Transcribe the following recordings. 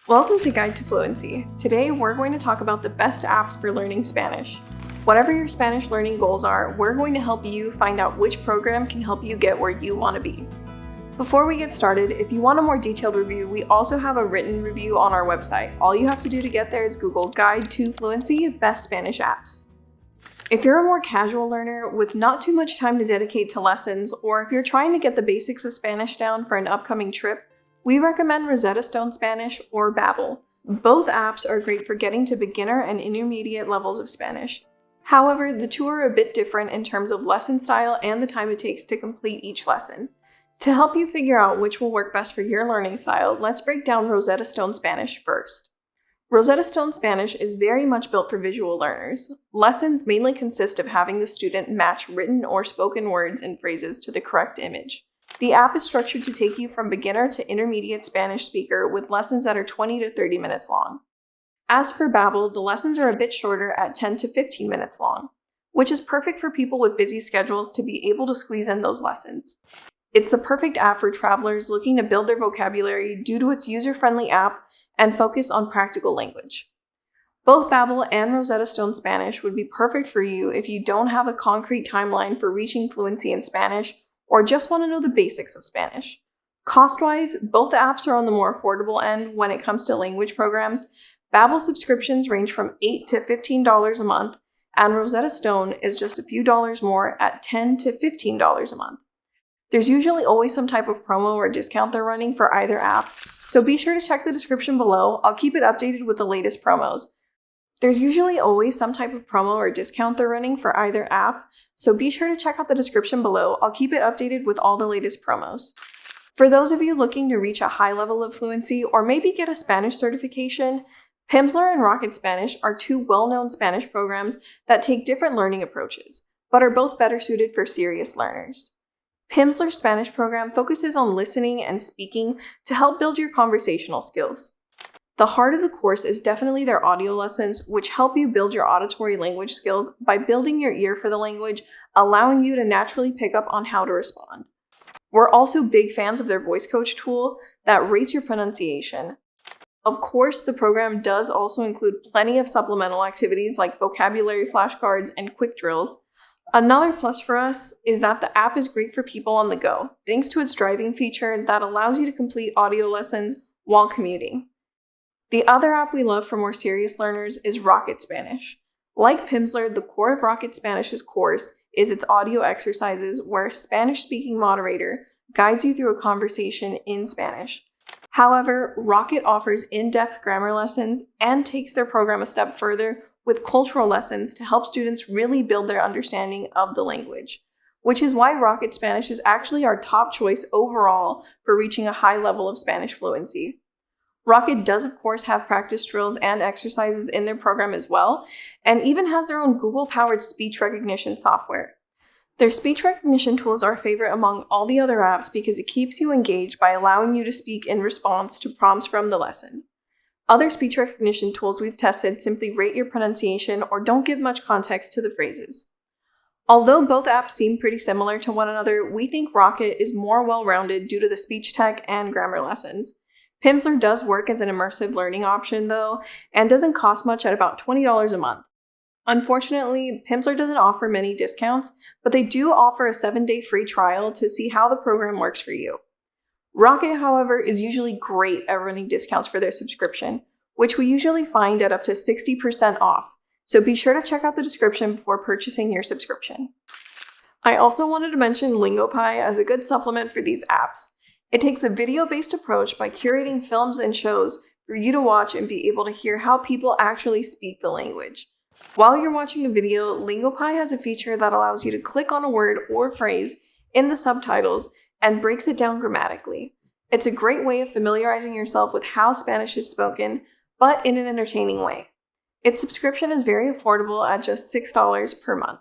Welcome to Guide to Fluency. Today we're going to talk about the best apps for learning Spanish. Whatever your Spanish learning goals are, we're going to help you find out which program can help you get where you want to be. Before we get started, if you want a more detailed review, we also have a written review on our website. All you have to do to get there is Google Guide to Fluency Best Spanish Apps. If you're a more casual learner with not too much time to dedicate to lessons, or if you're trying to get the basics of Spanish down for an upcoming trip, we recommend Rosetta Spanish or Babbel. Both apps are great for getting to beginner and intermediate levels of Spanish. However, the two are a bit different in terms of lesson style and the time it takes to complete each lesson. To help you figure out which will work best for your learning style, let's break down Rosetta Spanish first. Rosetta Spanish is very much built for visual learners. Lessons mainly consist of having the student match written or spoken words and phrases to the correct image. The app is structured to take you from beginner to intermediate Spanish speaker with lessons that are 20 to 30 minutes long. As for Babbel, the lessons are a bit shorter at 10 to 15 minutes long, which is perfect for people with busy schedules to be able to squeeze in those lessons. It's the perfect app for travelers looking to build their vocabulary due to its user-friendly app and focus on practical language. Both Babbel and Rosetta Spanish would be perfect for you if you don't have a concrete timeline for reaching fluency in Spanish or just want to know the basics of Spanish. Cost-wise, both apps are on the more affordable end when it comes to language programs. Babbel subscriptions range from $8 to $15 a month, and Rosetta Stone is just a few dollars more at $10 to $15 a month. There's usually always some type of promo or discount they're running for either app, so be sure to check the description below. I'll keep it updated with the latest promos. There's usually always some type of promo or discount they're running for either app, so be sure to check out the description below. I'll keep it updated with all the latest promos. For those of you looking to reach a high level of fluency or maybe get a Spanish certification, Pimsleur and Rocket Spanish are two well-known Spanish programs that take different learning approaches, but are both better suited for serious learners. Pimsleur's Spanish program focuses on listening and speaking to help build your conversational skills. The heart of the course is definitely their audio lessons, which help you build your auditory language skills by building your ear for the language, allowing you to naturally pick up on how to respond. We're also big fans of their voice coach tool that rates your pronunciation. Of course, the program does also include plenty of supplemental activities like vocabulary flashcards and quick drills. Another plus for us is that the app is great for people on the go, thanks to its driving feature that allows you to complete audio lessons while commuting. The other app we love for more serious learners is Rocket Spanish. Like Pimsleur, the core of Rocket Spanish's course is its audio exercises where a Spanish-speaking moderator guides you through a conversation in Spanish. However, Rocket offers in-depth grammar lessons and takes their program a step further with cultural lessons to help students really build their understanding of the language, which is why Rocket Spanish is actually our top choice overall for reaching a high level of Spanish fluency. Rocket does, of course, have practice drills and exercises in their program as well, and even has their own Google-powered speech recognition software. Their speech recognition tool is our favorite among all the other apps because it keeps you engaged by allowing you to speak in response to prompts from the lesson. Other speech recognition tools we've tested simply rate your pronunciation or don't give much context to the phrases. Although both apps seem pretty similar to one another, we think Rocket is more well-rounded due to the speech tech and grammar lessons. Pimsleur does work as an immersive learning option though, and doesn't cost much at about $20 a month. Unfortunately, Pimsleur doesn't offer many discounts, but they do offer a 7-day free trial to see how the program works for you. Rocket, however, is usually great at running discounts for their subscription, which we usually find at up to 60% off, so be sure to check out the description before purchasing your subscription. I also wanted to mention Lingopie as a good supplement for these apps. It takes a video-based approach by curating films and shows for you to watch and be able to hear how people actually speak the language. While you're watching a video, Lingopie has a feature that allows you to click on a word or phrase in the subtitles and breaks it down grammatically. It's a great way of familiarizing yourself with how Spanish is spoken, but in an entertaining way. Its subscription is very affordable at just $6 per month.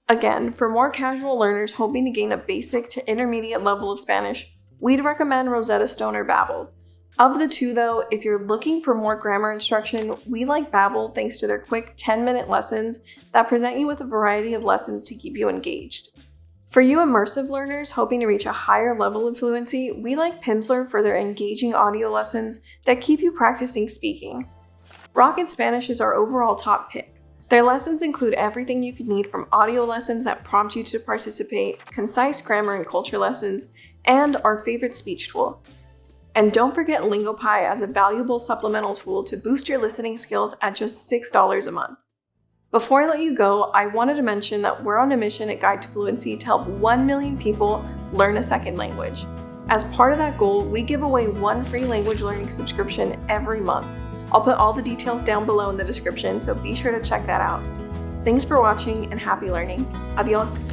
Again, for more casual learners hoping to gain a basic to intermediate level of Spanish, we'd recommend Rosetta or Babbel. Of the two though, if you're looking for more grammar instruction, we like Babbel thanks to their quick 10-minute lessons that present you with a variety of lessons to keep you engaged. For you immersive learners hoping to reach a higher level of fluency, we like Pimsleur for their engaging audio lessons that keep you practicing speaking. Rocket Spanish is our overall top pick. Their lessons include everything you could need from audio lessons that prompt you to participate, concise grammar and culture lessons, and our favorite speech tool. And don't forget Lingopie as a valuable supplemental tool to boost your listening skills at just $6 a month. Before I let you go, I wanted to mention that we're on a mission at Guide to Fluency to help 1 million people learn a second language. As part of that goal, we give away 1 free language learning subscription every month. I'll put all the details down below in the description, so be sure to check that out. Thanks for watching and happy learning. Adios!